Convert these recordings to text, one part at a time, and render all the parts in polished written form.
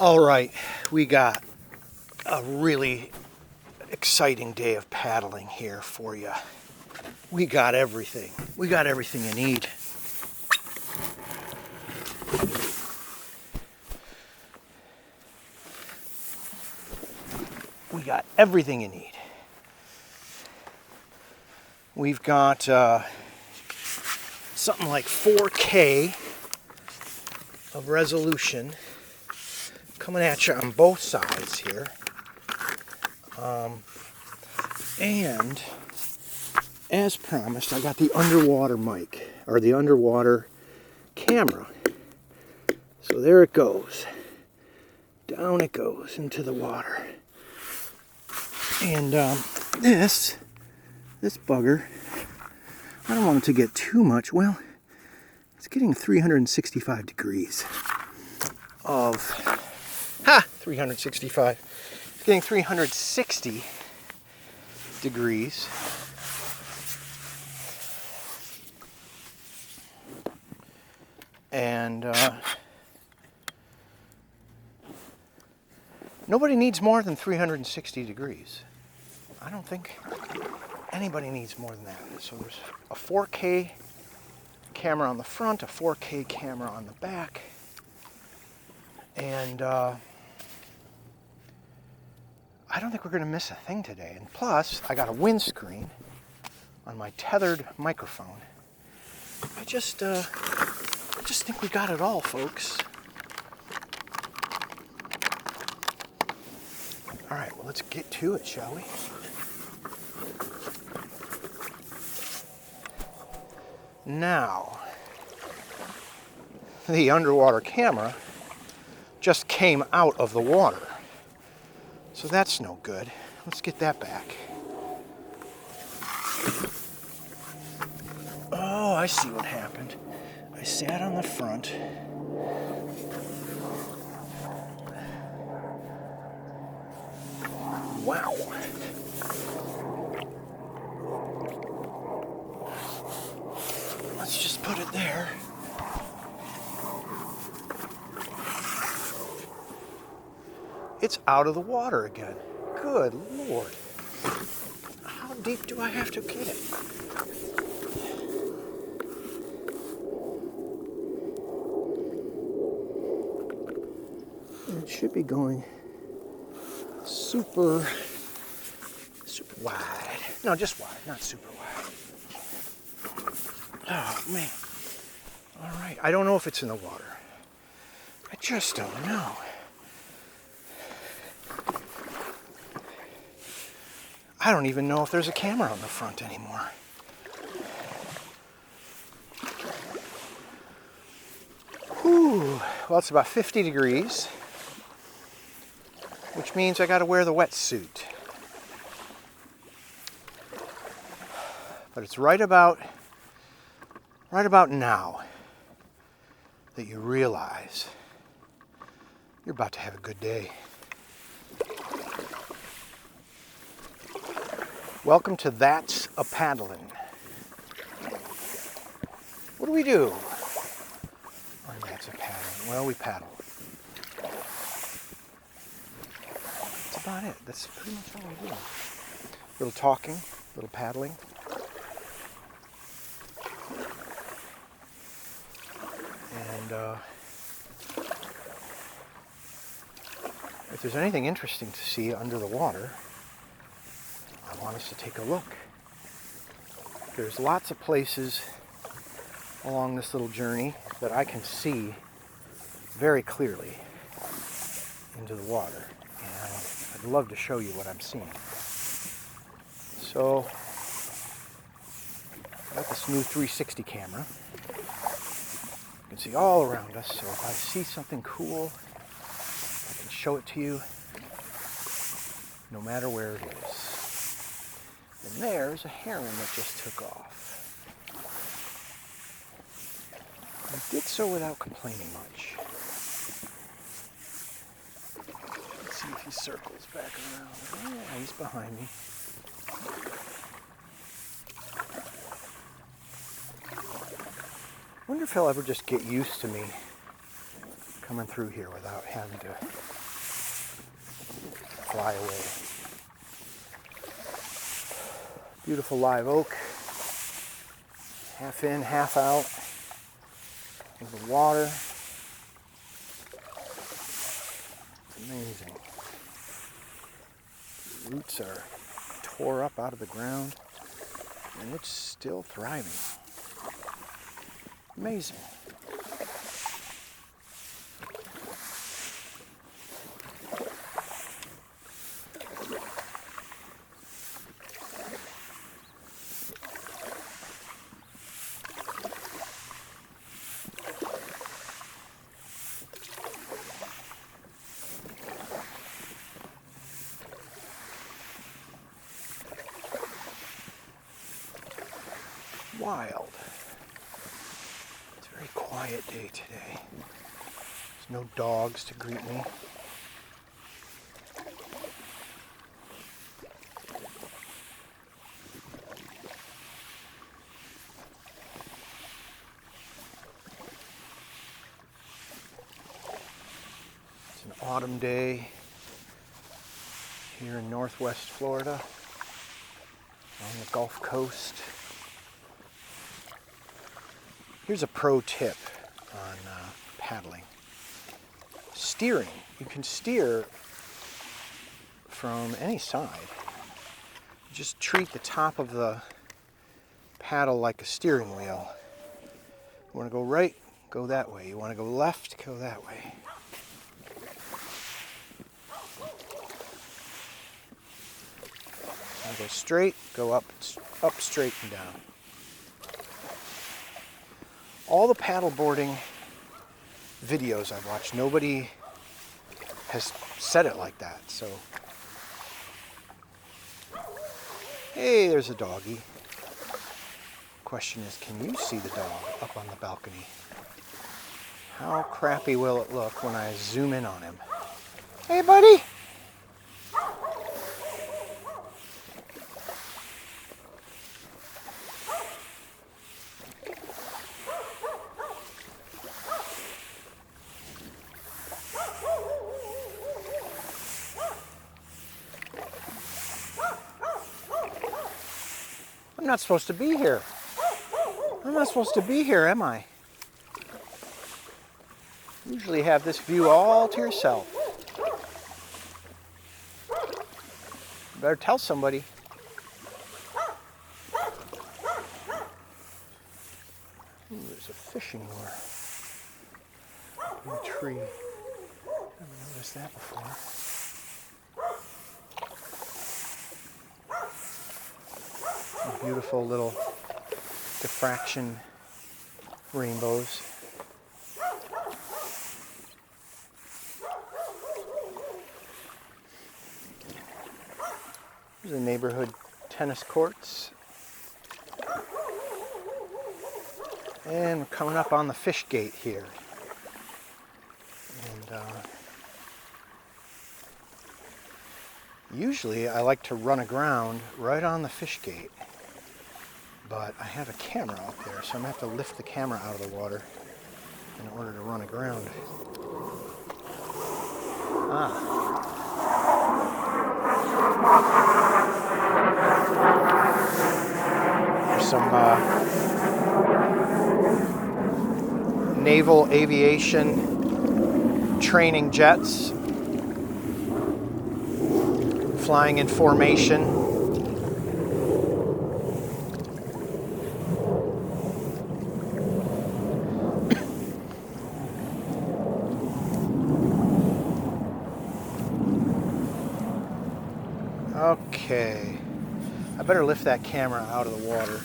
All right, we got a really exciting day of paddling here for you. We got everything. We got everything you need. We got everything you need. We've got something like 4K of resolution coming at you on both sides here. And as promised, I got the underwater mic, or the underwater camera. So there it goes. Down it goes into the water. And this bugger, I don't want it to get too much. Well, it's getting 365 degrees of 365. It's getting 360 degrees. And nobody needs more than 360 degrees. I don't think anybody needs more than that. So there's a 4K camera on the front, a 4K camera on the back, and I don't think we're going to miss a thing today. And plus, I got a windscreen on my tethered microphone. I just think we got it all, folks. All right, well, let's get to it, shall we? Now, the underwater camera just came out of the water. So that's no good. Let's get that back. Oh, I see what happened. I sat on the front. Wow. Let's just put it there. It's out of the water again. Good Lord. How deep do I have to get it? It should be going super wide. No, just wide, not super wide. Oh, man. All right, I don't know if it's in the water. I just don't know. I don't even know if there's a camera on the front anymore. Whew. Well, it's about 50 degrees, which means I got to wear the wetsuit. But it's right about now that you realize you're about to have a good day. Welcome to That's a Paddlin. What do we do on That's a Paddlin? Well, we paddle. That's about it. That's pretty much all we do. Little talking, little paddling. And if there's anything interesting to see under the water, I want us to take a look. There's lots of places along this little journey that I can see very clearly into the water, and I'd love to show you what I'm seeing. So, I got this new 360 camera. You can see all around us, so if I see something cool, I can show it to you no matter where it is. And there's a heron that just took off. He did so without complaining much. Let's see if he circles back around. Oh, yeah, he's behind me. I wonder if he'll ever just get used to me coming through here without having to fly away. Beautiful live oak. Half in, half out of the water. It's amazing. The roots are tore up out of the ground, and it's still thriving. Amazing. Wild. It's a very quiet day today. There's no dogs to greet me. It's an autumn day here in northwest Florida on the Gulf Coast. Here's a pro tip on paddling. Steering. You can steer from any side. You just treat the top of the paddle like a steering wheel. You want to go right, go that way. You want to go left, go that way. You go straight, go up, straight, and down. All the paddleboarding videos I've watched, nobody has said it like that. So, hey, there's a doggy. Question is, can you see the dog up on the balcony? How crappy will it look when I zoom in on him? Hey, buddy! I'm not supposed to be here. I'm not supposed to be here, am I? Usually have this view all to yourself. You better tell somebody. Ooh, there's a fishing lure in a tree. Never noticed that before. Beautiful little diffraction rainbows. There's the neighborhood tennis courts. And we're coming up on the fish gate here. And usually I like to run aground right on the fish gate. But I have a camera up there, so I'm going to have to lift the camera out of the water in order to run aground. There's some naval aviation training jets flying in formation. Okay, I better lift that camera out of the water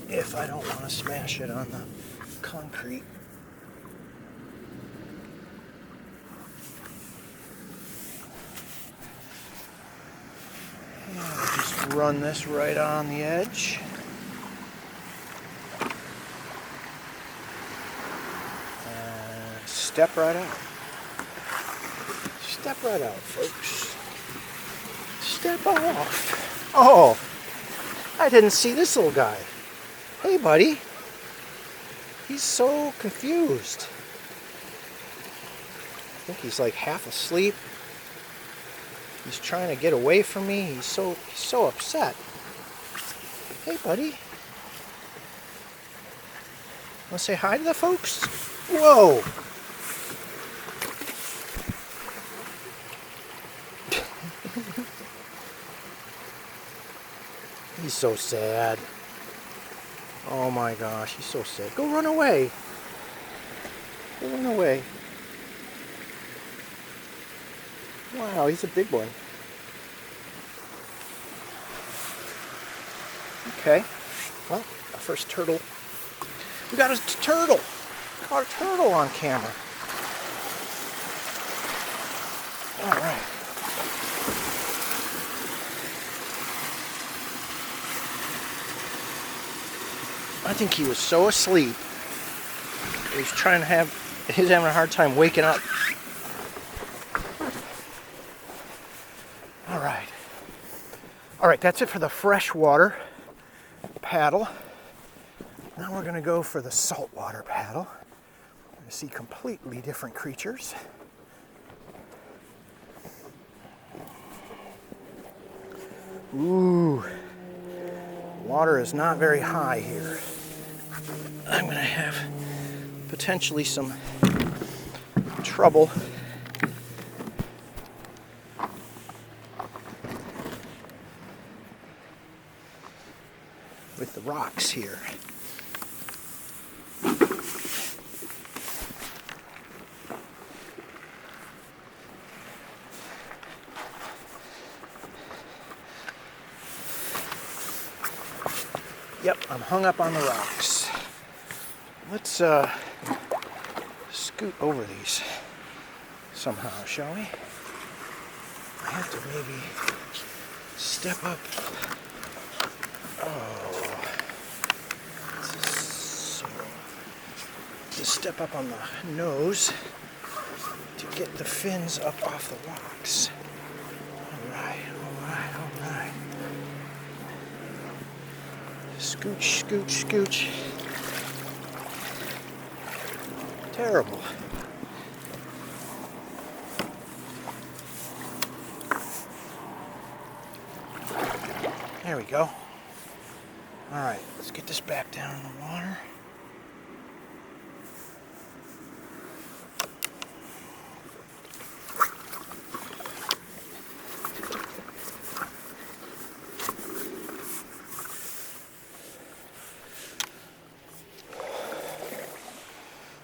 if I don't want to smash it on the concrete. And I'll just run this right on the edge. And step right out. Step right out, folks. Step off. Oh, I didn't see this little guy. Hey, buddy. He's so confused. think he's like half asleep. He's trying to get away from me. He's so upset. Hey, buddy. Want to say hi to the folks? Whoa! He's so sad. Oh my gosh, he's so sad. Go run away. Go run away. Wow, he's a big one. Okay. Well, our first turtle. We got a turtle. Caught a turtle on camera. All right. I think he was so asleep. He's trying to he's having a hard time waking up. All right. All right, that's it for the freshwater paddle. Now we're going to go for the saltwater paddle. We're going to see completely different creatures. Ooh, water is not very high here. I'm going to have potentially some trouble with the rocks here. Yep, I'm hung up on the rocks. Let's scoot over these somehow, shall we? I have to maybe step up. Oh, so to step up on the nose to get the fins up off the rocks. All right. Scooch, scooch, scooch. Terrible. There we go. All right, let's get this back down in the water.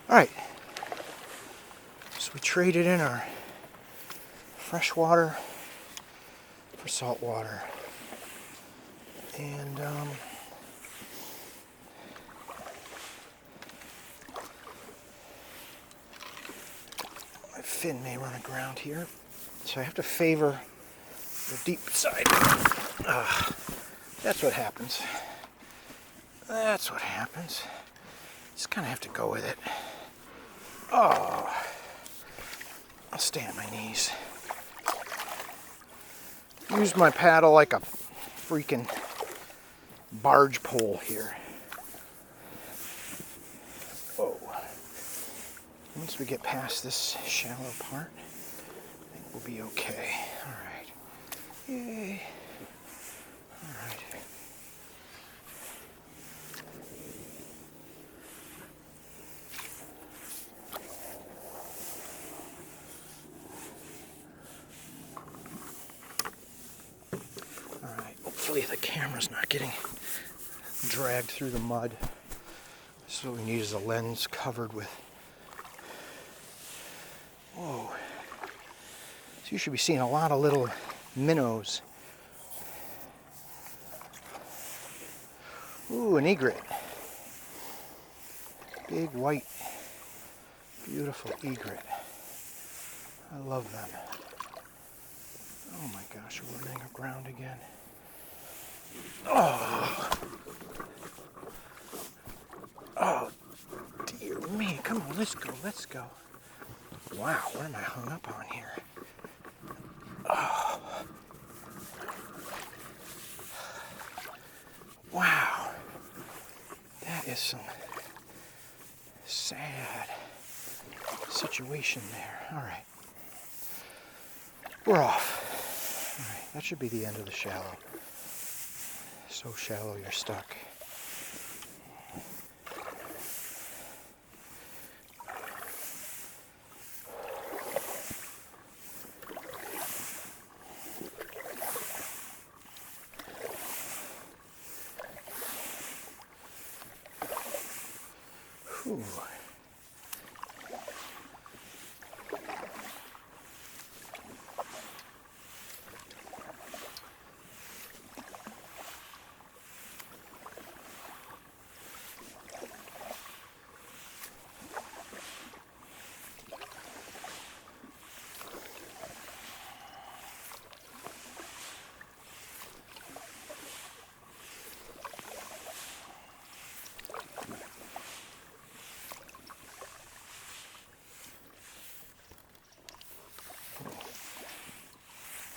All right, so we traded in our fresh water for salt water. And my fin may run aground here, so I have to favor the deep side. That's what happens. That's what happens. Just kind of have to go with it. Oh, I'll stay on my knees. Use my paddle like a freaking barge pole here. Whoa. Once we get past this shallow part, I think we'll be okay. All right. Yay. All right. Hopefully the camera's not getting dragged through the mud. So what we need is a lens covered with... Whoa. So you should be seeing a lot of little minnows. Ooh, an egret. Big, white, beautiful egret. I love them. Oh my gosh, we're running aground again. Oh, dear me. Come on, let's go. Wow, what am I hung up on here? Oh. Wow. That is some sad situation there. All right. We're off. All right, that should be the end of the shallow. So shallow you're stuck. Whew.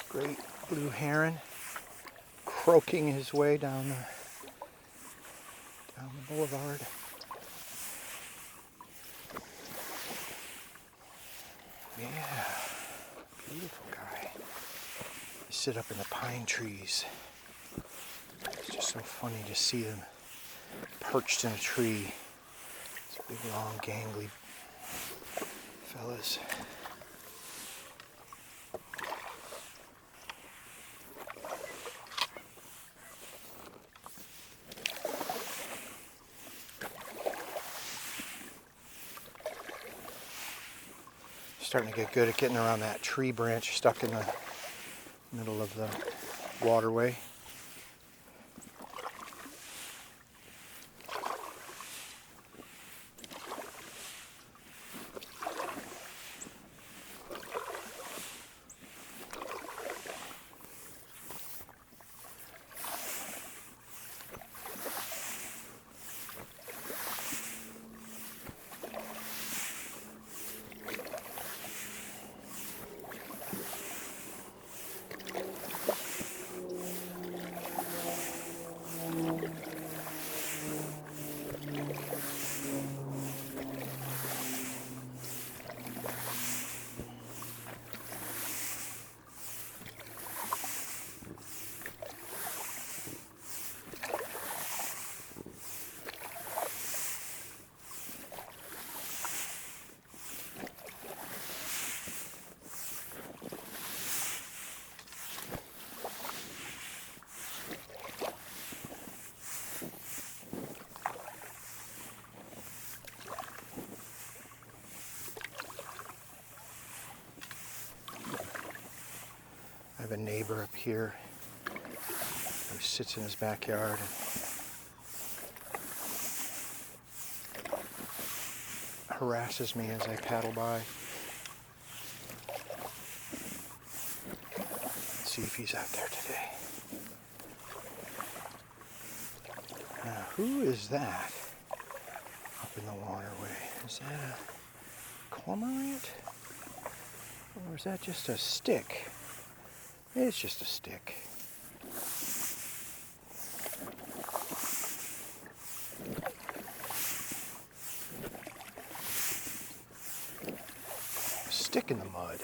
Great blue heron croaking his way down the boulevard. Yeah, beautiful guy. They sit up in the pine trees. It's just so funny to see them perched in a tree. These big, long, gangly fellas. Starting to get good at getting around that tree branch stuck in the middle of the waterway. I have a neighbor up here who sits in his backyard and harasses me as I paddle by. Let's see if he's out there today. Now, who is that up in the waterway? Is that a cormorant? Or is that just a stick? It's just a stick. A stick in the mud.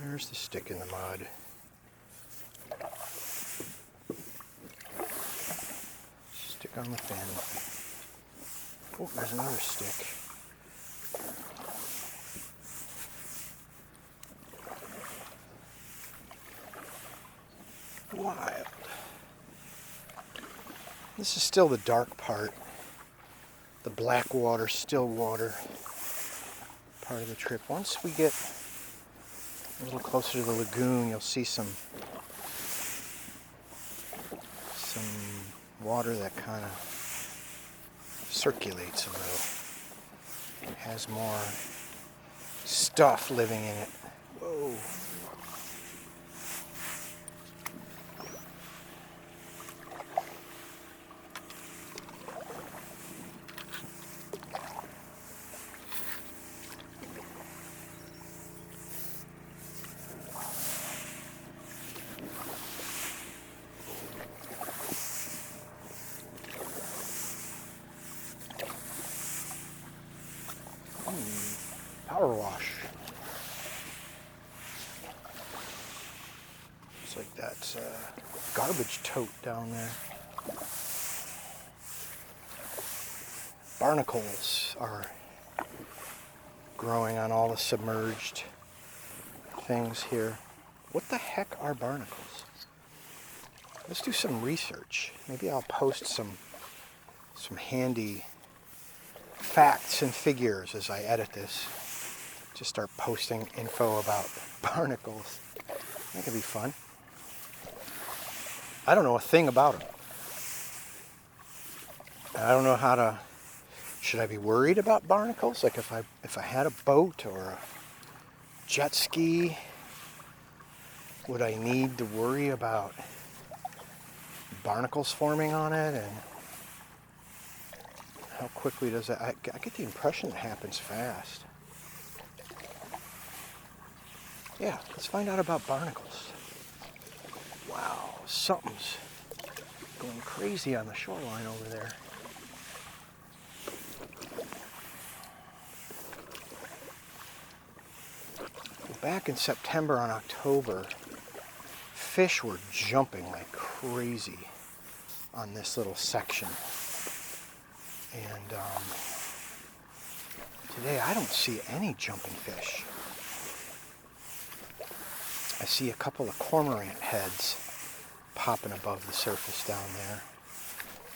There's the stick in the mud. Stick on the fin. Oh, there's another stick. Wild. This is still the dark part. The black water, still water part of the trip. Once we get a little closer to the lagoon, you'll see some water that kind of circulates a little. It has more stuff living in it. Whoa. It's a garbage tote down there. Barnacles are growing on all the submerged things here. What the heck are barnacles? Let's do some research. Maybe I'll post some handy facts and figures as I edit this. Just start posting info about barnacles. That could be fun. I don't know a thing about them. I don't know how to... Should I be worried about barnacles? Like if I had a boat or a jet ski, would I need to worry about barnacles forming on it? And how quickly does that... I get the impression it happens fast. Yeah, let's find out about barnacles. Wow, something's going crazy on the shoreline over there. Back in September and October, fish were jumping like crazy on this little section. And today I don't see any jumping fish. I see a couple of cormorant heads popping above the surface down there.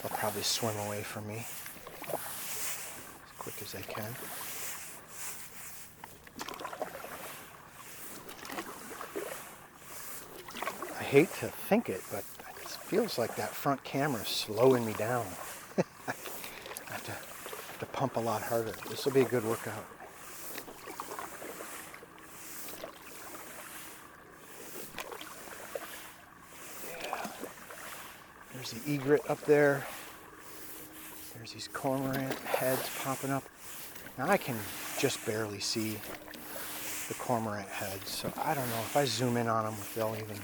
They'll probably swim away from me as quick as they can. I hate to think it, but it feels like that front camera is slowing me down. I have to pump a lot harder. This will be a good workout. Yeah. There's the egret up there. There's these cormorant heads popping up. Now I can just barely see the cormorant heads, so I don't know if I zoom in on them if they'll even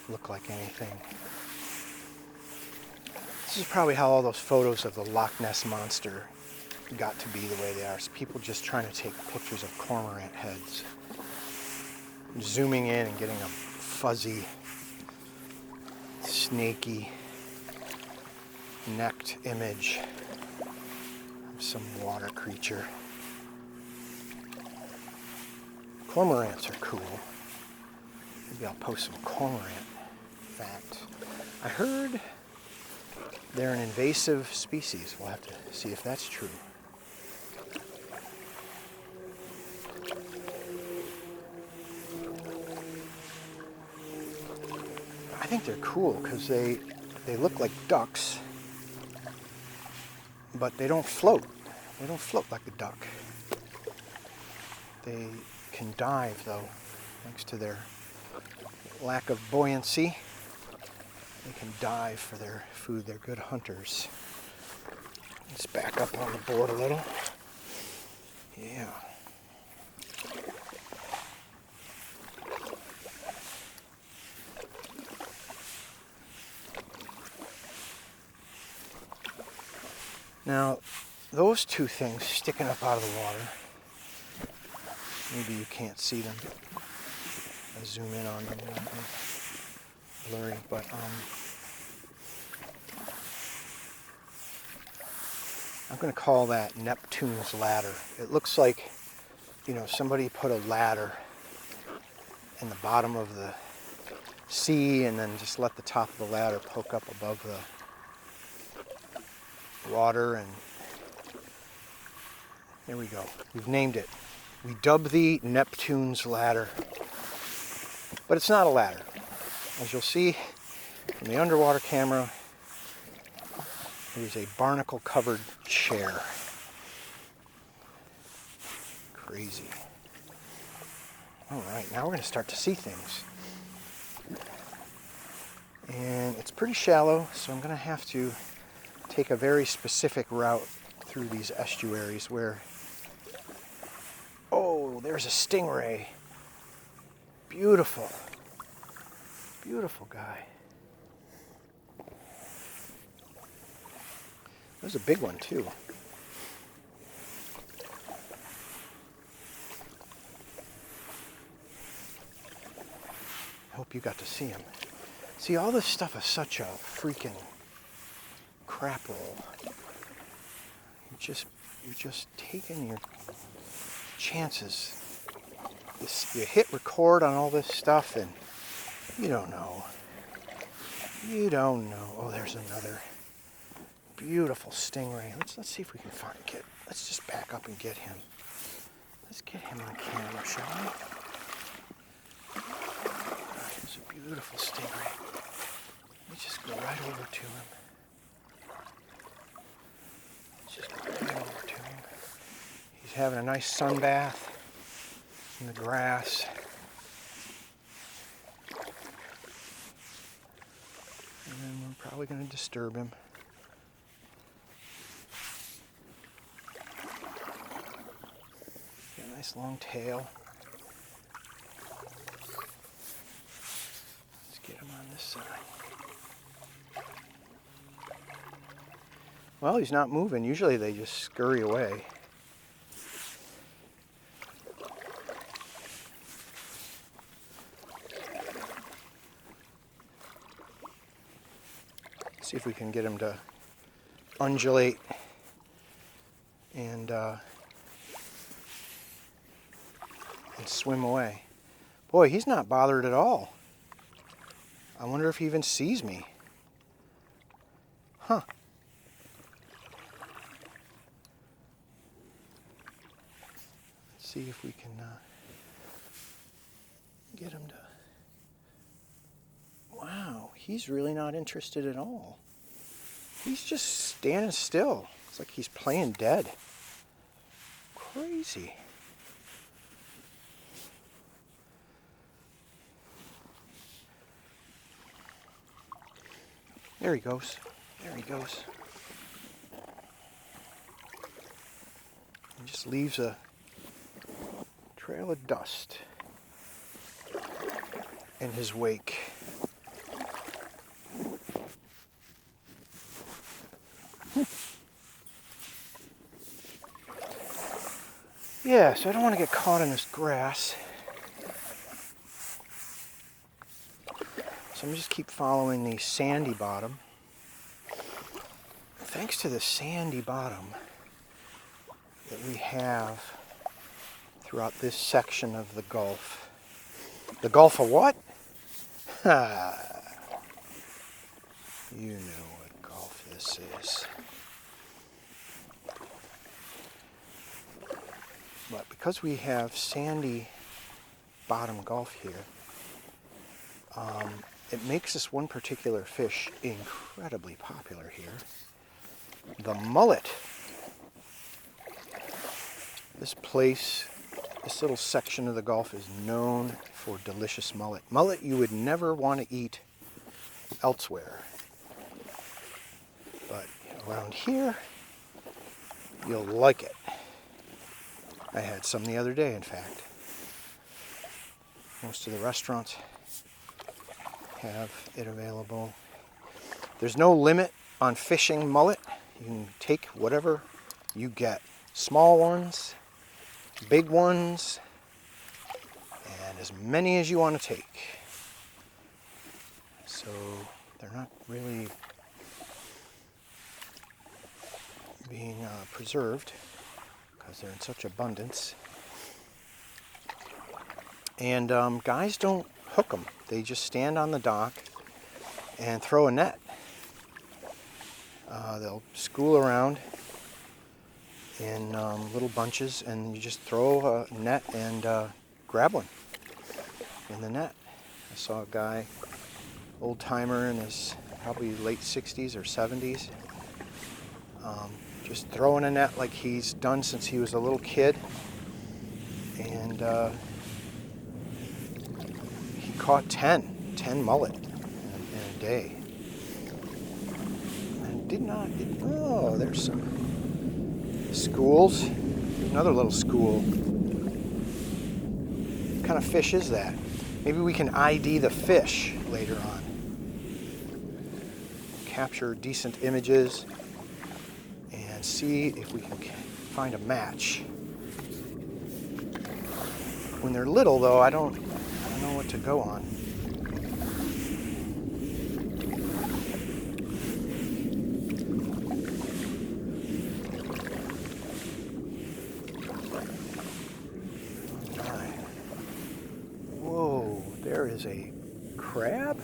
look like anything. This is probably how all those photos of the Loch Ness Monster got to be the way they are. It's people just trying to take pictures of cormorant heads. Zooming in and getting a fuzzy, snaky, necked image of some water creature. Cormorants are cool. Maybe I'll post some cormorant facts. I heard they're an invasive species. We'll have to see if that's true. I think they're cool because they look like ducks, but they don't float. They don't float like a duck. They can dive, though, thanks to their lack of buoyancy. They can dive for their food. They're good hunters. Let's back up on the board a little. Yeah. Now, those two things sticking up out of the water, maybe you can't see them. I zoom in on them, blurry, but I'm going to call that Neptune's ladder. It looks like, somebody put a ladder in the bottom of the sea and then just let the top of the ladder poke up above the water, and there we go. We've named it. We dub thee Neptune's ladder. But it's not a ladder. As you'll see from the underwater camera, there's a barnacle-covered chair. Crazy. All right, now we're going to start to see things. And it's pretty shallow, so I'm going to have to take a very specific route through these estuaries where... Oh, there's a stingray. Beautiful. Beautiful guy. There's a big one, too. I hope you got to see him. See, all this stuff is such a freaking crap roll. You're just taking your chances. You hit record on all this stuff and you don't know. You don't know. Oh, there's another beautiful stingray. Let's see if we can let's just back up and get him. Let's get him on camera, shall we? There's a beautiful stingray. Let's just go right over to him. Let's just go right over to him. He's having a nice sun bath in the grass. And then we're probably going to disturb him. Got a nice long tail. Let's get him on this side. Well, he's not moving. Usually they just scurry away. See if we can get him to undulate and swim away. Boy, he's not bothered at all. I wonder if he even sees me. Huh. Let's see if we can get him to... Wow, he's really not interested at all. He's just standing still. It's like he's playing dead. Crazy. There he goes. There he goes. He just leaves a trail of dust in his wake. Yeah, so I don't want to get caught in this grass. So I'm just keep following the sandy bottom. Thanks to the sandy bottom that we have throughout this section of the Gulf. The Gulf of what? You know what Gulf this is. But because we have sandy bottom Gulf here, it makes this one particular fish incredibly popular here. The mullet. This place, this little section of the Gulf is known for delicious mullet. Mullet you would never want to eat elsewhere. But around here, you'll like it. I had some the other day, in fact. Most of the restaurants have it available. There's no limit on fishing mullet. You can take whatever you get. Small ones, big ones, and as many as you want to take. So they're not really being preserved because they're in such abundance. And guys don't hook them. They just stand on the dock and throw a net. They'll school around in little bunches, and you just throw a net and grab one in the net. I saw a guy, old timer in his probably late 60s or 70s, just throwing a net like he's done since he was a little kid, and he caught 10 mullet in a day. Oh, there's some schools. Another little school. What kind of fish is that? Maybe we can ID the fish later on. Capture decent images and see if we can find a match. When they're little, though, I don't know what to go on. is a crab?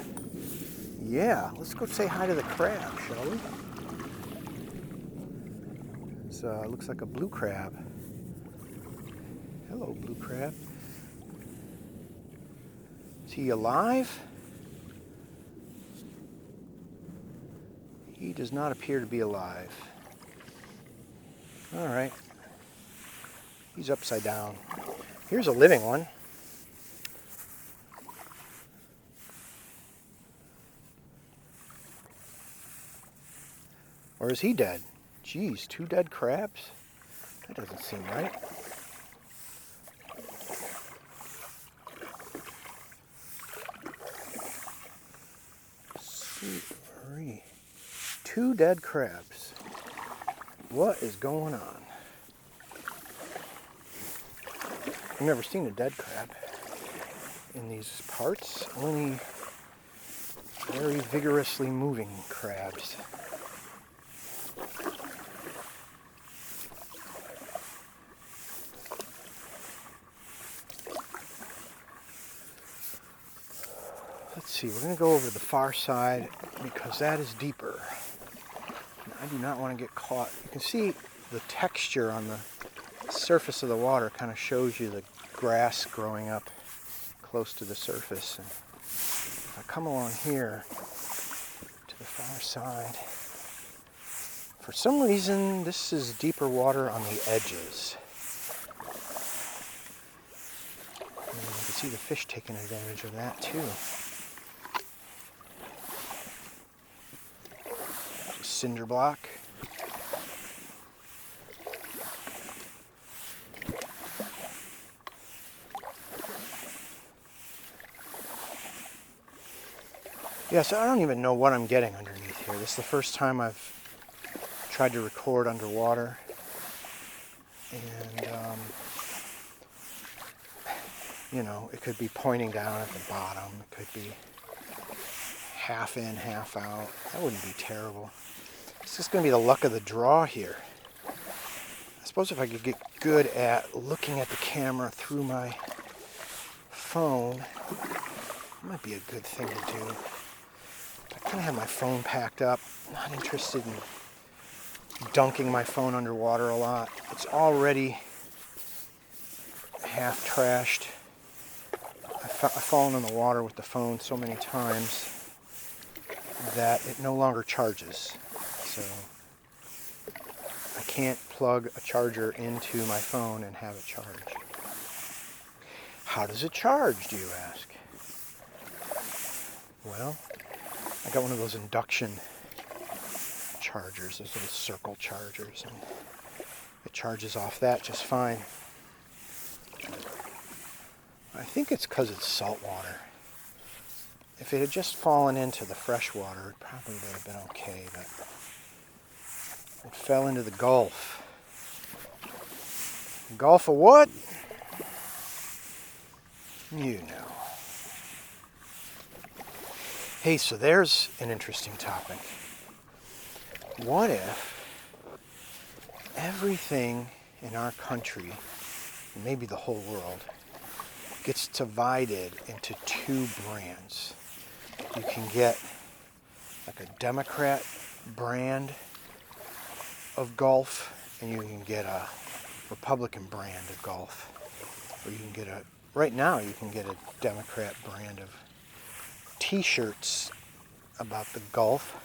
Yeah, let's go say hi to the crab, shall we? It looks like a blue crab. Hello, blue crab. Is he alive? He does not appear to be alive. All right. He's upside down. Here's a living one. Or is he dead? Geez, 2 dead crabs? That doesn't seem right. Three. 2 dead crabs. What is going on? I've never seen a dead crab in these parts. Only very vigorously moving crabs. Let's see, we're going to go over to the far side because that is deeper. And I do not want to get caught. You can see the texture on the surface of the water kind of shows you the grass growing up close to the surface. And if I come along here to the far side, for some reason this is deeper water on the edges. And you can see the fish taking advantage of that too. Cinder block. Yeah, so I don't even know what I'm getting underneath here. This is the first time I've tried to record underwater. And, you know, it could be pointing down at the bottom. It could be half in, half out. That wouldn't be terrible. It's just going to be the luck of the draw here. I suppose if I could get good at looking at the camera through my phone, it might be a good thing to do. I kind of have my phone packed up. I'm not interested in dunking my phone underwater a lot. It's already half trashed. I've fallen in the water with the phone so many times that it no longer charges. So I can't plug a charger into my phone and have it charge. How does it charge, do you ask? Well, I got one of those induction chargers, those little circle chargers, and it charges off that just fine. I think it's because it's salt water. If it had just fallen into the fresh water, it probably would have been okay, but it fell into the Gulf. Gulf of what? You know. Hey, so there's an interesting topic. What if everything in our country, and maybe the whole world, gets divided into 2 brands? You can get like a Democrat brand of golf, and you can get a Republican brand of golf. Or you can get right now you can get a Democrat brand of t-shirts about the golf,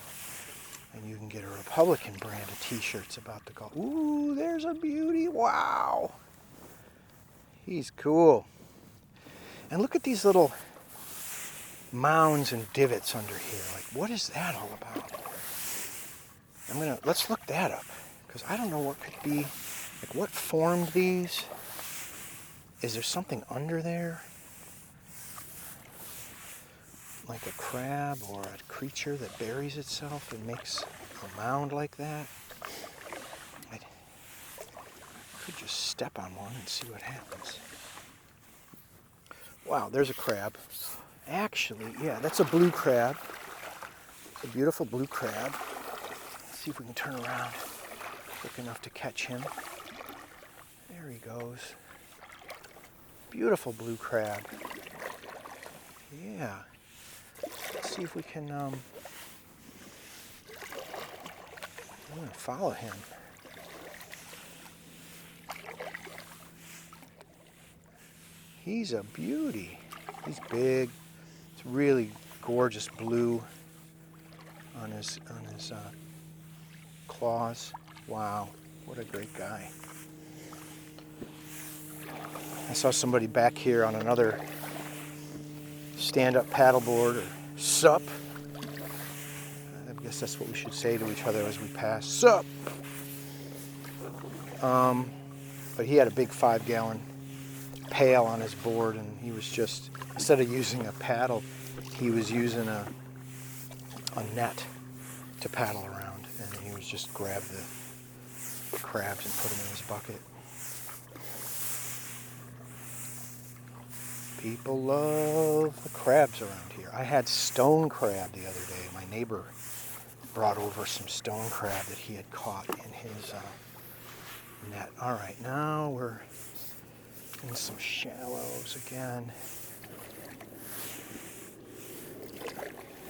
and you can get a Republican brand of t-shirts about the golf. Ooh, there's a beauty. Wow. He's cool. And look at these little mounds and divots under here. Like, what is that all about? Let's look that up, because I don't know what could be, like, what formed these? Is there something under there? Like a crab or a creature that buries itself and makes a mound like that? I could just step on one and see what happens. Wow, there's a crab. Actually, yeah, that's a blue crab. It's a beautiful blue crab. Let's see if we can turn around quick enough to catch him. There he goes. Beautiful blue crab. Yeah. Let's see if we can, I'm going to follow him. He's a beauty. He's big. It's really gorgeous blue on his claws. Wow, what a great guy. I saw somebody back here on another stand-up paddleboard, or sup. I guess that's what we should say to each other as we pass. Sup! But he had a big 5-gallon pail on his board, and he was just, instead of using a paddle, he was using a net to paddle around, and he was just grab the crabs and put them in his bucket. People love the crabs around here. I had stone crab the other day. My neighbor brought over some stone crab that he had caught in his net. All right, now we're in some shallows again.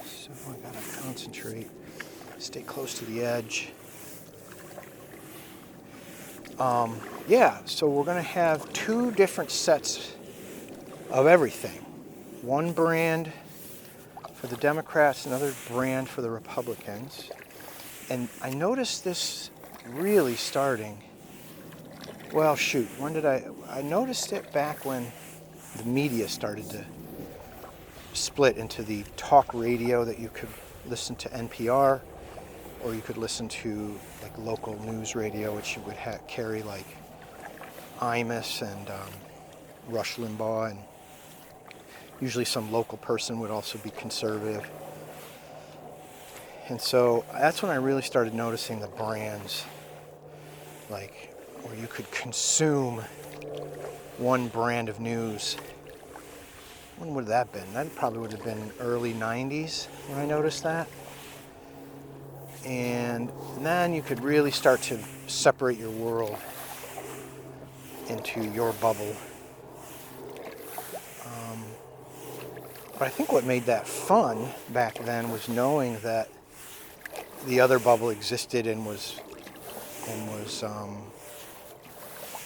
So I gotta concentrate, stay close to the edge. Yeah, so we're gonna have 2 different sets of everything. One brand for the Democrats, another brand for the Republicans. And I noticed this really starting, well, shoot, when did I noticed it back when the media started to split into the talk radio that you could listen to NPR, or you could listen to like local news radio, which would carry like Imus and Rush Limbaugh, and usually some local person would also be conservative. And so that's when I really started noticing the brands, like where you could consume one brand of news. When would that have been? That probably would have been early 90s when I noticed that. And then you could really start to separate your world into your bubble. But I think what made that fun back then was knowing that the other bubble existed and was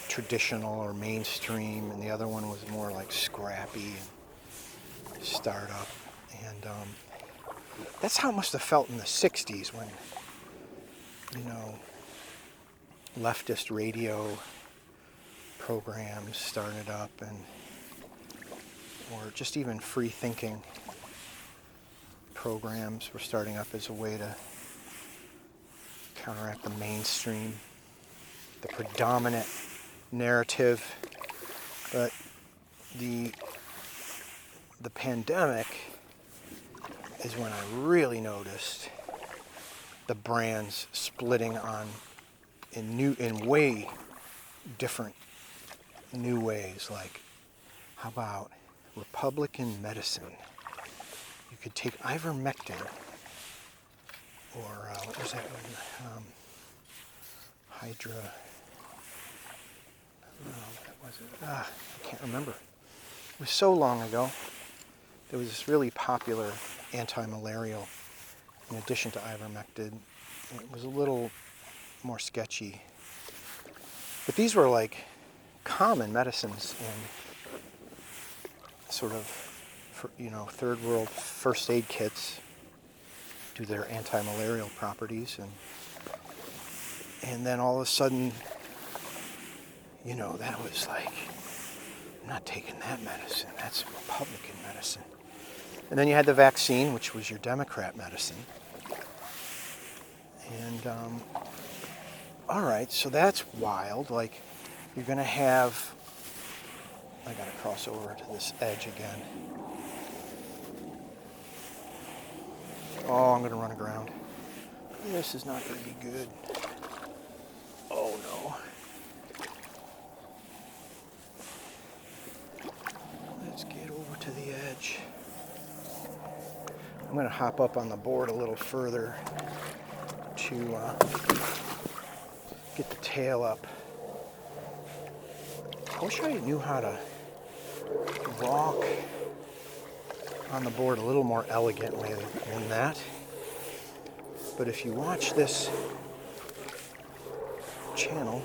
traditional or mainstream, and the other one was more like scrappy and startup. And that's how it must have felt in the 60s when, leftist radio programs started up, or just even free thinking programs were starting up as a way to counteract the mainstream, the predominant narrative. But the pandemic is when I really noticed the brands splitting in way different new ways. Like, how about Republican medicine? You could take ivermectin, or what was that one? Hydra. What was it? I can't remember. It was so long ago. There was this really popular anti-malarial in addition to ivermectin. It was a little more sketchy. But these were like common medicines in sort of, third world first aid kits do their anti-malarial properties, and then all of a sudden, that was like, I'm not taking that medicine. That's Republican medicine. And then you had the vaccine, which was your Democrat medicine. And all right, so that's wild. Like, you're going to have, I got to cross over to this edge again. Oh, I'm going to run aground. This is not going to be good. Oh, no. Let's get over to the edge. I'm going to hop up on the board a little further to get the tail up. I wish I knew how to walk on the board a little more elegantly than that. But if you watch this channel,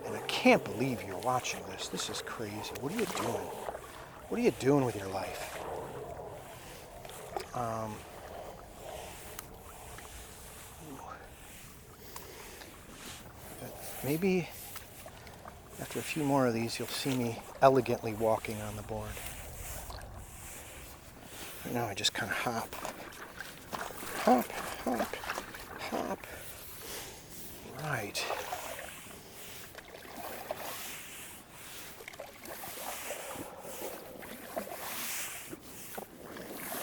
and I can't believe you're watching this. This is crazy. What are you doing? What are you doing with your life? Maybe after a few more of these, you'll see me elegantly walking on the board. Right now, I just kind of hop. Hop, hop, hop. Right.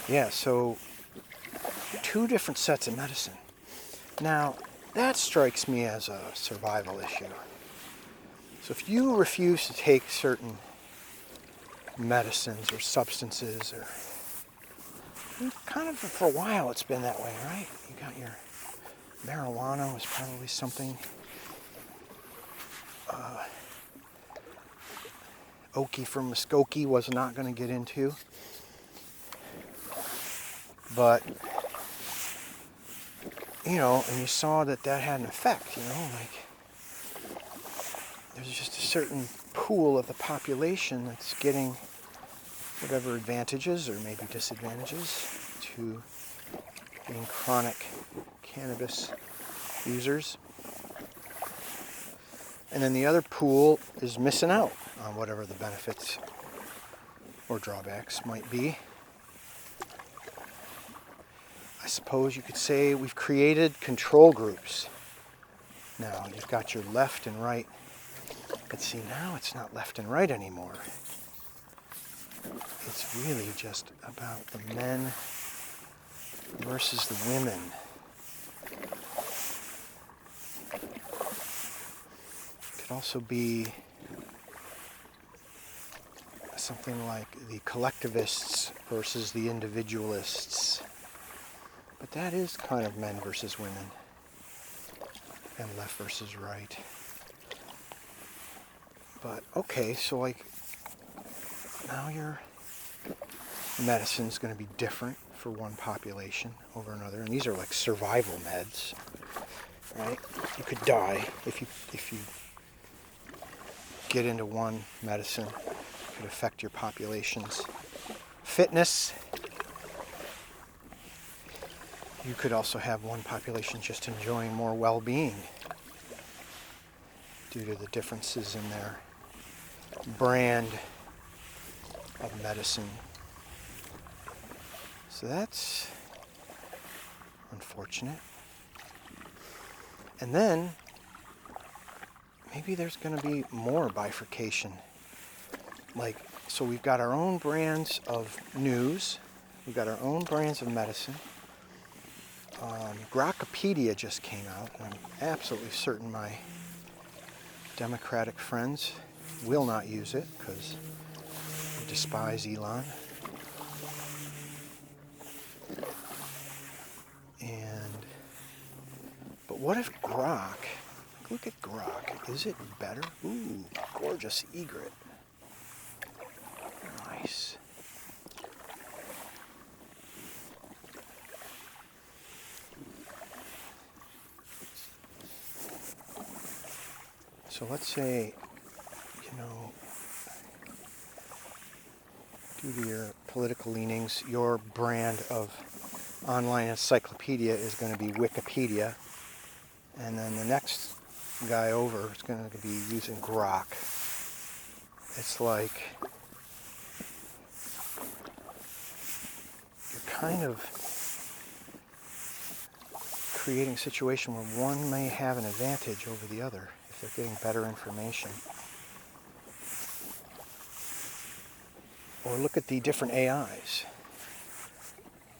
Yeah, so 2 different sets of medicine. Now, that strikes me as a survival issue. So if you refuse to take certain medicines or substances, or kind of for a while it's been that way, right? You got your marijuana was probably something. Okie from Muskogee was not going to get into. But, you know, and you saw that had an effect, you know, like there's just a certain pool of the population that's getting whatever advantages or maybe disadvantages to being chronic cannabis users. And then the other pool is missing out on whatever the benefits or drawbacks might be. I suppose you could say we've created control groups. Now, you've got your left and right. But see, now it's not left and right anymore. It's really just about the men versus the women. It could also be something like the collectivists versus the individualists. But that is kind of men versus women, and left versus right. But okay, so like now your medicine's going to be different for one population over another, and these are like survival meds, right? You could die if you get into one medicine. It could affect your population's fitness. You could also have one population just enjoying more well-being due to the differences in their brand of medicine. So that's unfortunate. And then maybe there's going to be more bifurcation. Like, so we've got our own brands of news. We've got our own brands of medicine. Grokopedia just came out, and I'm absolutely certain my Democratic friends will not use it because they despise Elon. But what if Grok, look at Grok, is it better? Ooh, gorgeous egret. Nice. So let's say, due to your political leanings, your brand of online encyclopedia is going to be Wikipedia, and then the next guy over is going to be using Grok. It's like you're kind of creating a situation where one may have an advantage over the other if they're getting better information. Or look at the different AIs.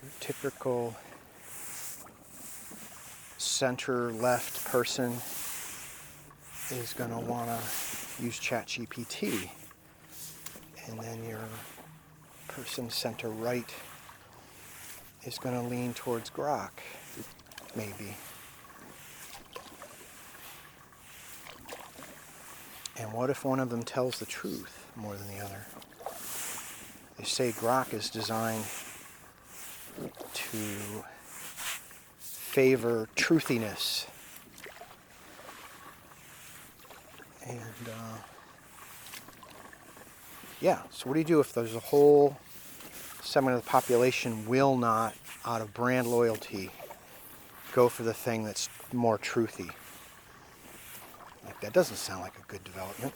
Your typical center-left person is going to want to use ChatGPT. And then your person center-right is going to lean towards Grok, maybe. And what if one of them tells the truth more than the other? They say grok is designed to favor truthiness. And yeah, so what do you do if there's a whole segment of the population will not, out of brand loyalty, go for the thing that's more truthy? Like, that doesn't sound like a good development.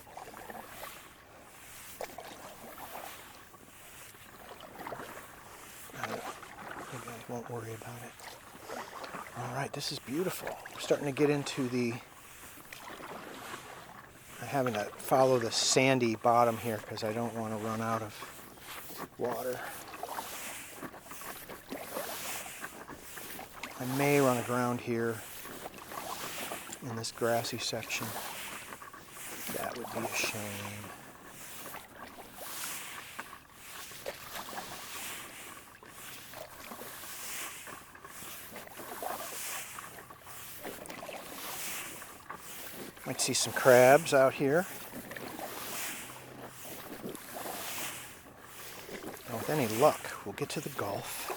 Maybe I won't worry about it. All right, this is beautiful. I'm starting to get into the... I'm having to follow the sandy bottom here because I don't want to run out of water. I may run aground here in this grassy section. That would be a shame. Might see some crabs out here. Now, with any luck, we'll get to the Gulf.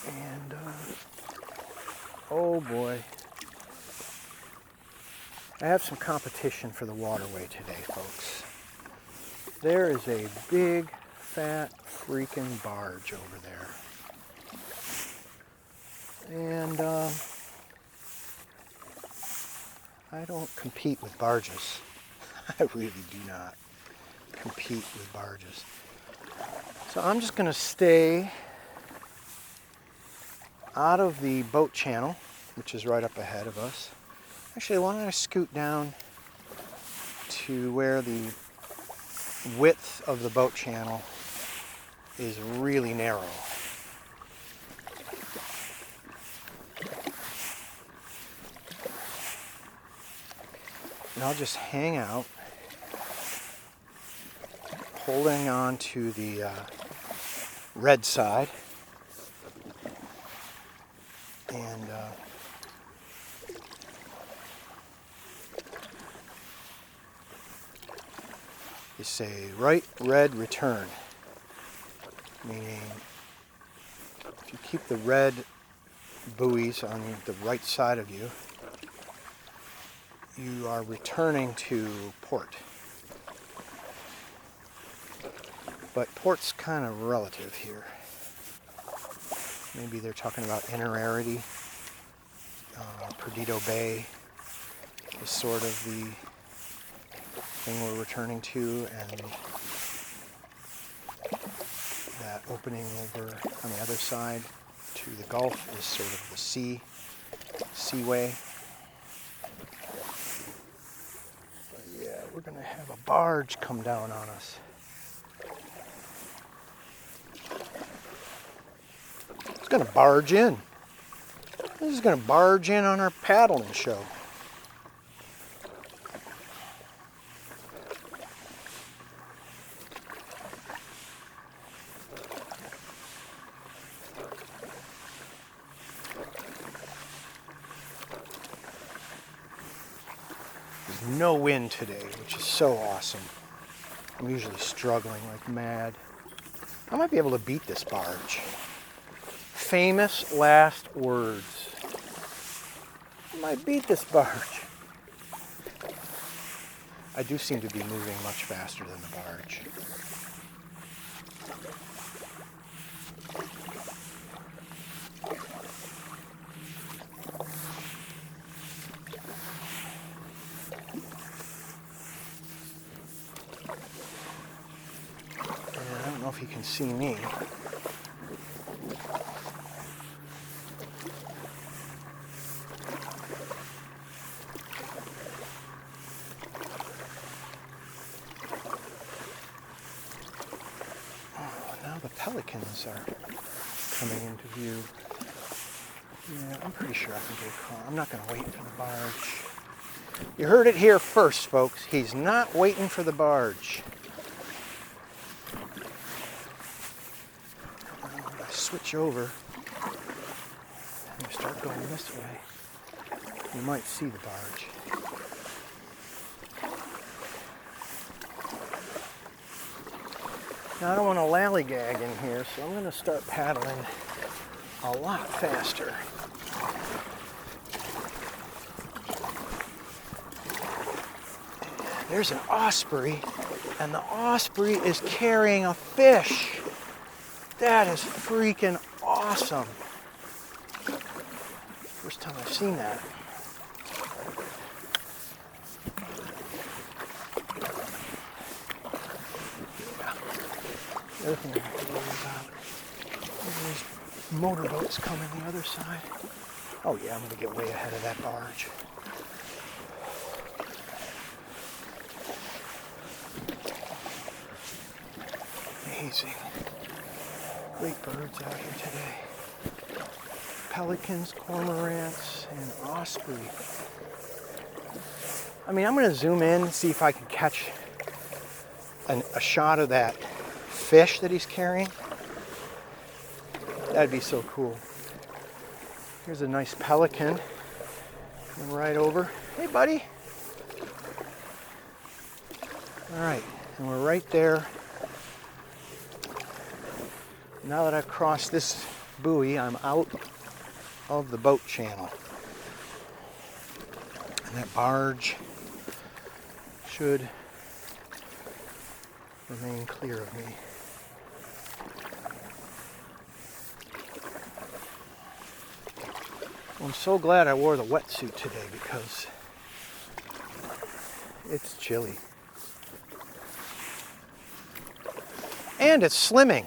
And, oh boy. I have some competition for the waterway today, folks. There is a big, fat, freaking barge over there. And I don't compete with barges. I really do not compete with barges. So I'm just going to stay out of the boat channel, which is right up ahead of us. Actually, why don't I scoot down to where the width of the boat channel is really narrow. And I'll just hang out, holding on to the red side, and you say right, red, return, meaning if you keep the red buoys on the right side of you, you are returning to port. But port's kind of relative here. Maybe they're talking about Innerarity. Perdido Bay is sort of the thing we're returning to, and that opening over on the other side to the Gulf is sort of the seaway. We're going to have a barge come down on us. It's going to barge in. This is going to barge in on our paddling show. No wind today, which is so awesome. I'm usually struggling like mad. I might be able to beat this barge. Famous last words. I might beat this barge. I do seem to be moving much faster than the barge. I don't know if you can see me. The pelicans are coming into view. Yeah, I'm pretty sure I can get a call. I'm not going to wait for the barge. You heard it here first, folks. He's not waiting for the barge. I switch over and start going this way. You might see the barge. Now I don't want to lallygag in here, so I'm going to start paddling a lot faster. There's an osprey, and the osprey is carrying a fish. That is freaking awesome. First time I've seen that. The other thing I have to worry about is these motorboats coming the other side. Oh yeah, I'm going to get way ahead of that barge. Amazing. Great birds out here today. Pelicans, cormorants, and osprey. I mean, I'm going to zoom in and see if I can catch a shot of that fish that he's carrying. That'd be so cool. Here's a nice pelican coming right over. Hey, buddy. All right, and we're right there. Now that I've crossed this buoy, I'm out of the boat channel. And that barge should remain clear of me. Well, I'm so glad I wore the wetsuit today because it's chilly. And it's slimming.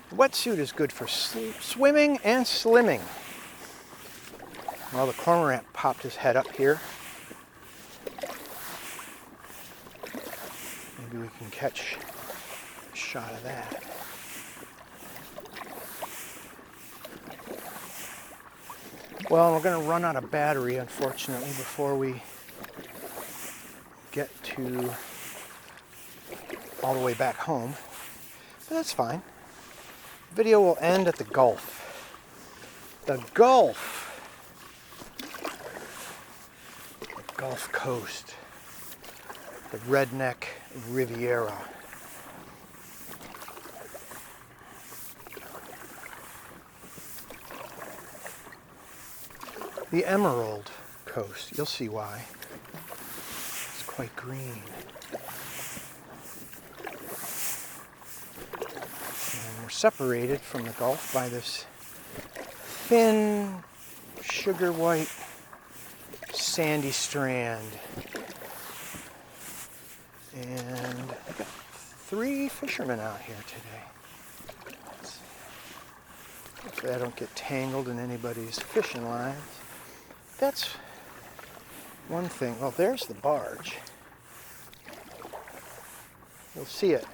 The wetsuit is good for swimming and slimming. Well, the cormorant popped his head up here. Maybe we can catch a shot of that. Well, we're going to run out of battery, unfortunately, before we get to all the way back home. But that's fine. The video will end at the Gulf. The Gulf. The Gulf Coast. The redneck Riviera. The Emerald Coast. You'll see why. It's quite green. And we're separated from the Gulf by this thin, sugar white, sandy strand. And I've got 3 fishermen out here today. Hopefully I don't get tangled in anybody's fishing lines. That's one thing. Well, there's the barge. You'll see it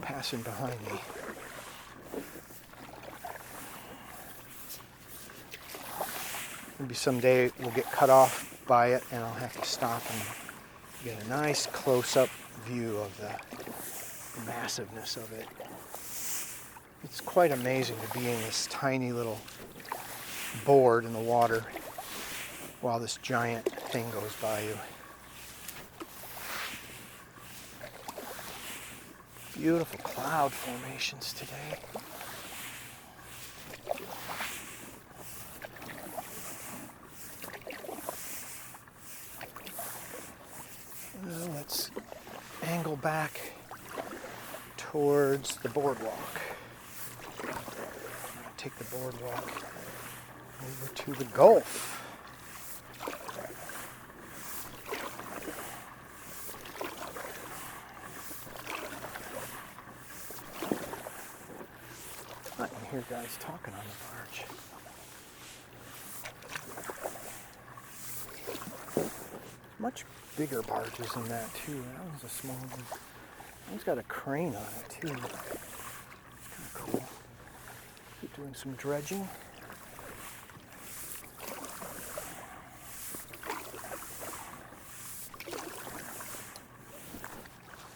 passing behind me. Maybe someday we'll get cut off by it and I'll have to stop and get a nice close-up view of the massiveness of it. It's quite amazing to be in this tiny little board in the water while this giant thing goes by you. Beautiful cloud formations today. Well, let's angle back towards the boardwalk. Take the boardwalk over to the Gulf. I can hear guys talking on the barge. Much bigger barges than that too. That one's a small one. That one's got a crane on it too. It's kind of cool. Keep doing some dredging.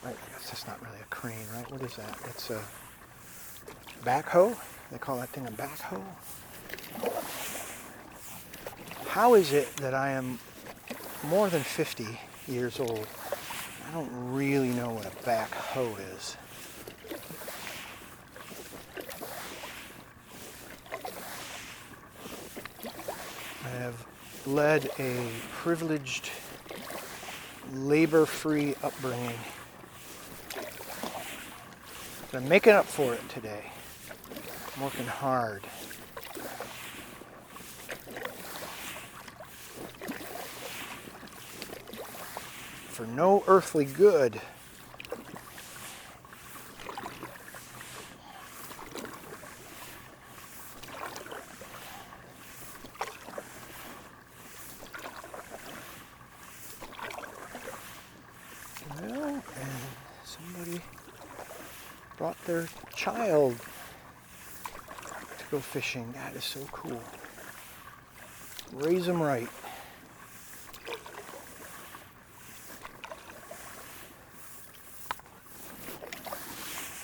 Right, I guess that's not really a crane, right? What is that? It's a backhoe? They call that thing a backhoe? How is it that I am more than 50 years old? I I don't really know what a backhoe is. I have led a privileged, labor-free upbringing. But I'm making up for it today. I'm working hard. For no earthly good. Well, and somebody brought their child to go fishing. That is so cool. Raise them right.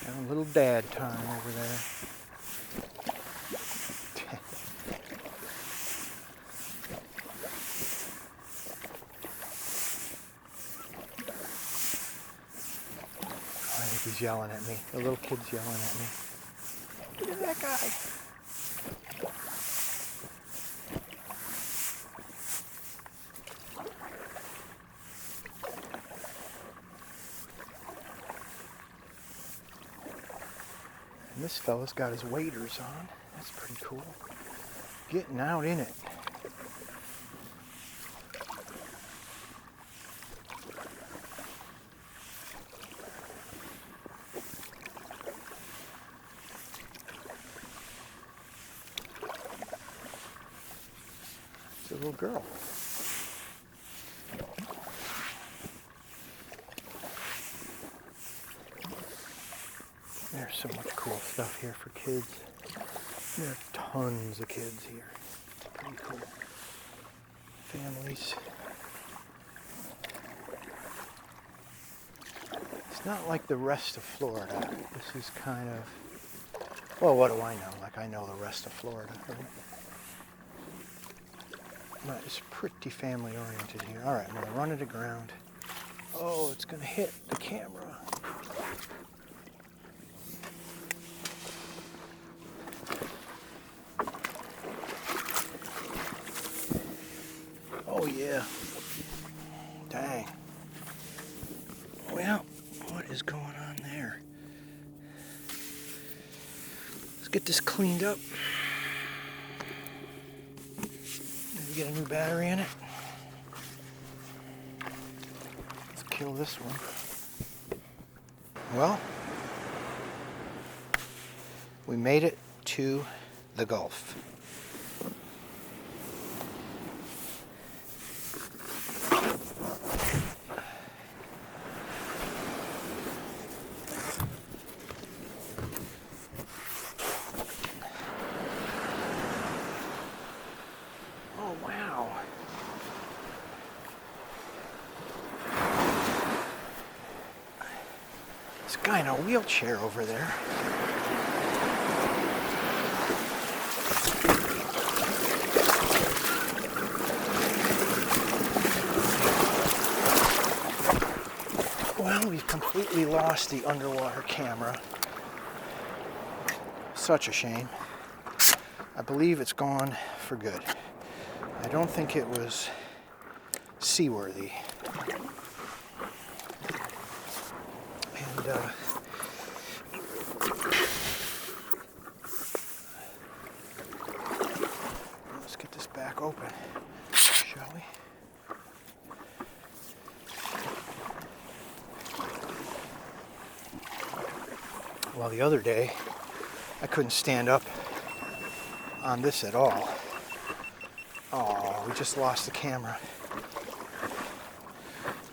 Having a little dad time over there. I think he's yelling at me. The little kid's yelling at me. Look at that guy. And this fella's got his waders on. That's pretty cool. Getting out in it. It's a little girl. There's so much cool stuff here for kids. There are tons of kids here. Pretty cool. Families. It's not like the rest of Florida. This is kind of, well, what do I know? Like I know the rest of Florida. Right? But it's pretty family oriented here. All right, I'm going to run it aground. Oh, it's going to hit the camera. Oh yeah. Dang. Well, what is going on there? Let's get this cleaned up. Maybe get a new battery in it. Let's kill this one. Well, we made it to the Gulf. Oh, wow. This guy in a wheelchair over there. Well, we've completely lost the underwater camera. Such a shame. I believe it's gone for good. I don't think it was seaworthy. And let's get this back open, shall we? Well, the other day, I couldn't stand up on this at all. Oh, we just lost the camera.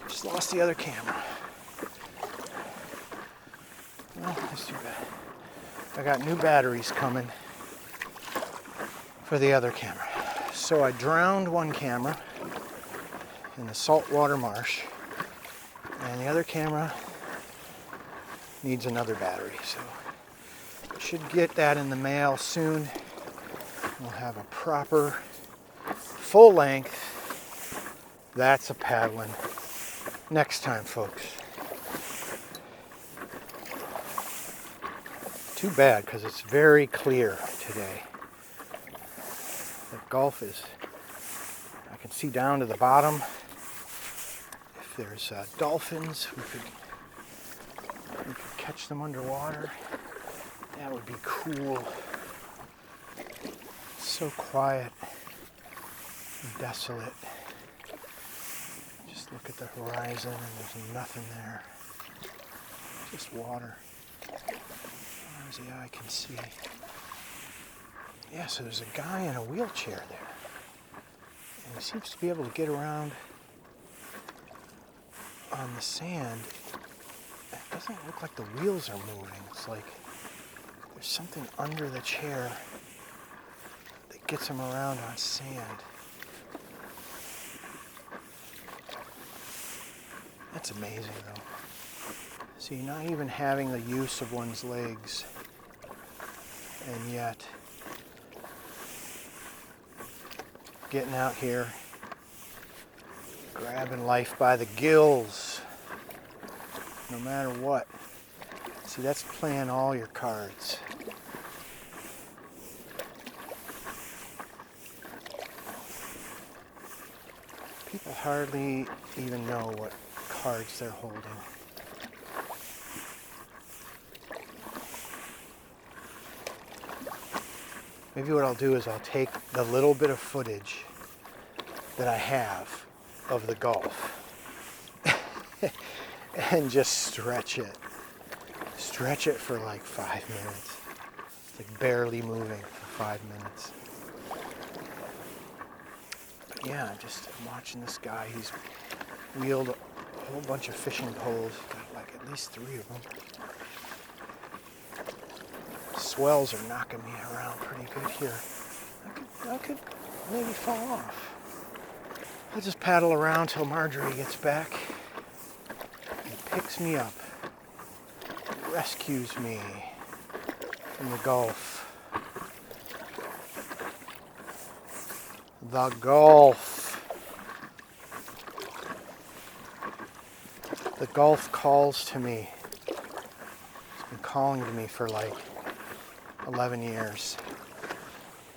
Just lost the other camera. Well, that's too bad. I got new batteries coming for the other camera. So I drowned one camera in the saltwater marsh, and the other camera needs another battery. So I should get that in the mail soon. We'll have a proper full length. That's a Paddlin. Next time, folks. too bad because it's very clear today. The Gulf is, I can see down to the bottom. If there's dolphins, we could catch them underwater. That would be cool. It's so quiet and desolate. Just look at the horizon and there's nothing there. Just water. As far as the eye can see. Yeah, so there's a guy in a wheelchair there. And he seems to be able to get around on the sand. It doesn't look like the wheels are moving. It's like there's something under the chair that gets him around on sand. That's amazing though. See, not even having the use of one's legs, and yet getting out here, grabbing life by the gills, no matter what. See, that's playing all your cards. People hardly even know what cards they're holding. Maybe what I'll do is I'll take the little bit of footage that I have of the Gulf and just stretch it. Stretch it for like 5 minutes. It's like barely moving for 5 minutes. But yeah, I'm watching this guy. He's wheeled a whole bunch of fishing poles. He's got like at least 3 of them. Swells are knocking me around pretty good here. I could maybe fall off. I'll just paddle around till Marjorie gets back and picks me up, rescues me from the Gulf. The Gulf. The Gulf calls to me. It's been calling to me for like 11 years.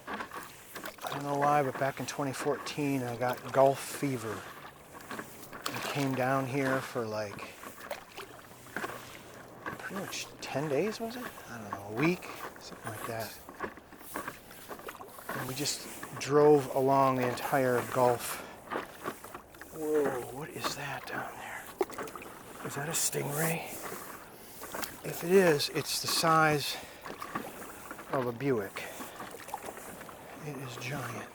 I don't know why, but back in 2014 I got Gulf fever. I came down here for like pretty much 10 days, was it? I don't know, a week, something like that. And we just drove along the entire Gulf. Whoa, what is that down there? Is that a stingray? If it is, it's the size of a Buick. It is giant.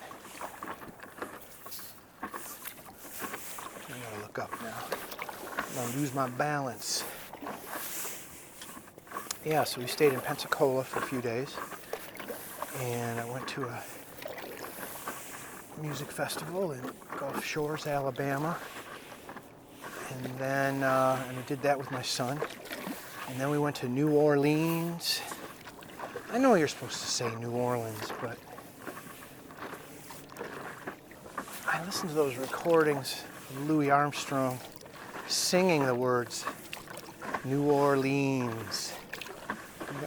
I gotta look up now. I'm gonna lose my balance. Yeah, so we stayed in Pensacola for a few days, and I went to a music festival in Gulf Shores, Alabama, and then and I did that with my son, and then we went to New Orleans. I know you're supposed to say New Orleans, but I listened to those recordings of Louis Armstrong singing the words New Orleans.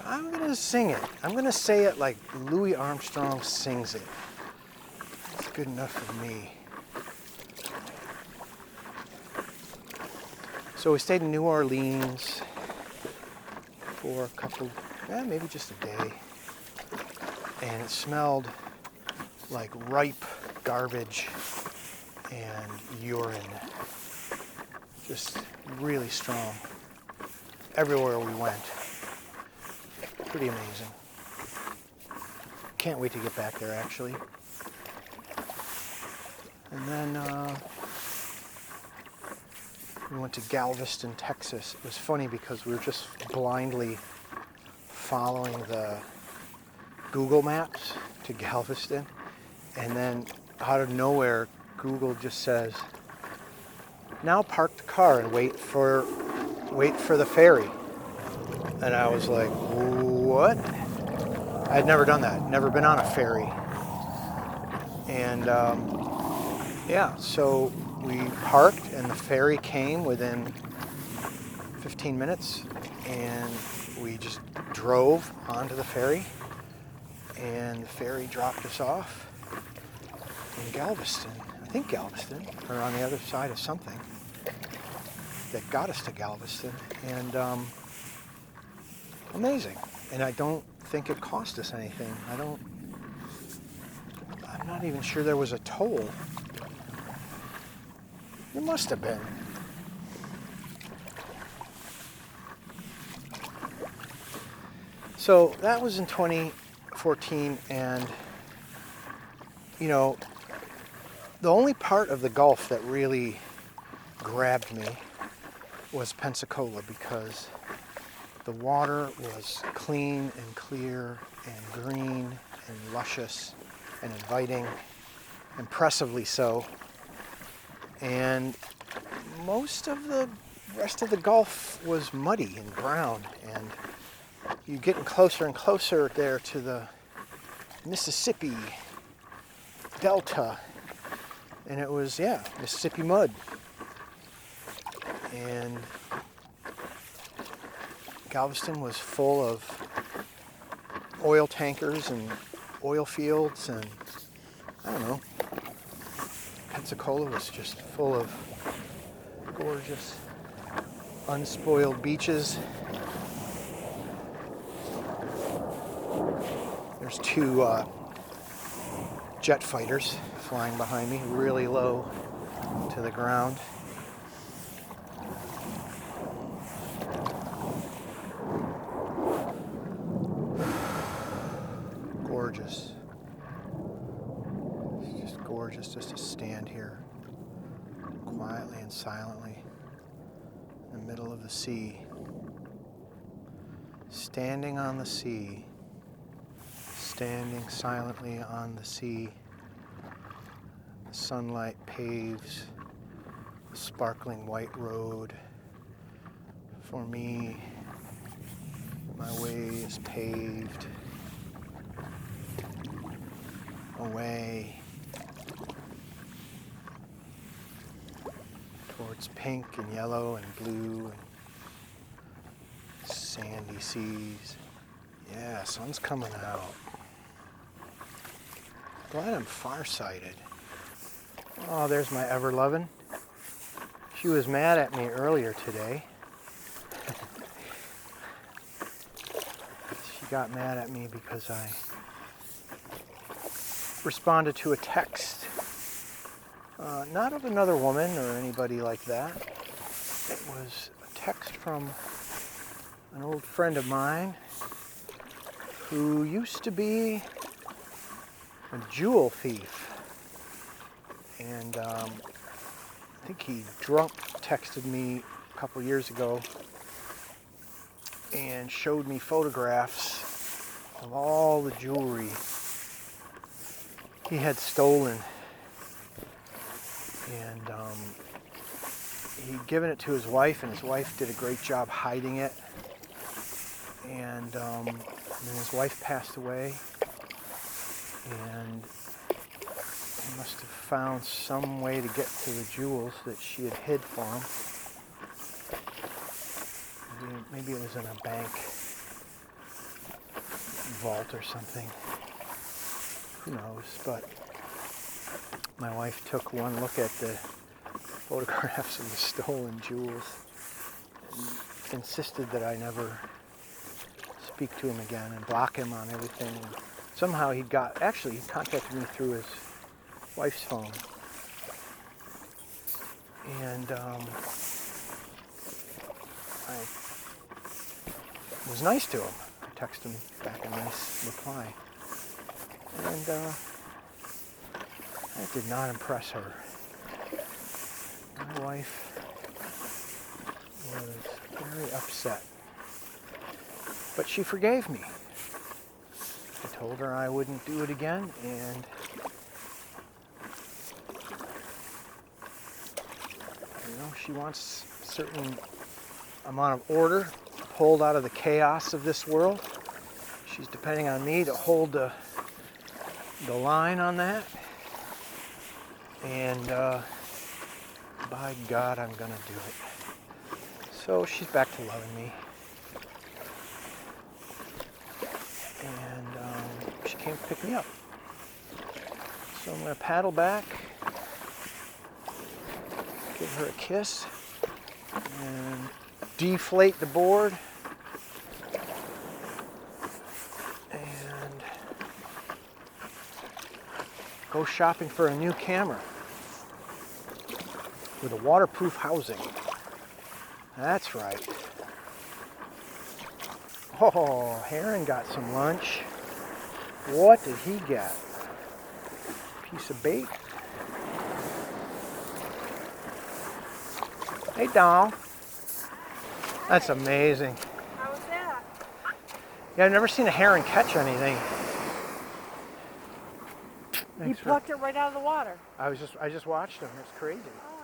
I'm going to sing it. I'm going to say it like Louis Armstrong sings it. That's good enough for me. So we stayed in New Orleans for a couple, maybe just a day. And it smelled like ripe garbage and urine. Just really strong. Everywhere we went. Pretty amazing. Can't wait to get back there, actually. And then we went to Galveston, Texas. It was funny because we were just blindly following the Google Maps to Galveston, and then out of nowhere, Google just says, "Now park the car and wait for the ferry." And I was like, "What?" I'd never done that. Never been on a ferry. And so we parked, and the ferry came within 15 minutes, and we just drove onto the ferry, and the ferry dropped us off in Galveston. I think Galveston, or on the other side of something that got us to Galveston. And amazing. And I don't think it cost us anything. I'm not even sure there was a toll. There must have been. So that was in 2014, and you know, the only part of the Gulf that really grabbed me was Pensacola, because the water was clean and clear and green and luscious and inviting, impressively so. And most of the rest of the Gulf was muddy and brown, and you're getting closer and closer there to the Mississippi Delta, and it was, yeah, Mississippi mud. And Galveston was full of oil tankers and oil fields, and I don't know, Pensacola was just full of gorgeous, unspoiled beaches. There's two jet fighters flying behind me, really low to the ground. Gorgeous. It's just gorgeous just to stand here quietly and silently in the middle of the sea. Standing on the sea. Standing silently on the sea. The sunlight paves the sparkling white road. For me, my way is paved away towards pink and yellow and blue and sandy seas. Yeah, sun's coming out. Glad I'm farsighted. Oh, there's my ever-loving. She was mad at me earlier today. She got mad at me because I responded to a text, not of another woman or anybody like that. It was a text from an old friend of mine who used to be a jewel thief, and I think he drunk texted me a couple years ago and showed me photographs of all the jewelry he had stolen, and he'd given it to his wife, and his wife did a great job hiding it, and then his wife passed away, and he must have found some way to get to the jewels that she had hid for him. Maybe it was in a bank vault or something. Who knows? But my wife took one look at the photographs of the stolen jewels and insisted that I never speak to him again and block him on everything. And somehow he contacted me through his wife's phone. And I was nice to him. I texted him back a nice reply. And that did not impress her. My wife was very upset. But she forgave me. I told her I wouldn't do it again, and she wants a certain amount of order pulled out of the chaos of this world. She's depending on me to hold the line on that, and by God, I'm gonna do it. So she's back to loving me. came to pick me up. So I'm going to paddle back, give her a kiss, and deflate the board. And go shopping for a new camera with a waterproof housing. That's right. Oh, Heron got some lunch. What did he get? Piece of bait. Hey, doll. That's amazing. How was that? Yeah, I've never seen a heron catch anything. He plucked it right out of the water. I just watched him. It's crazy. Oh.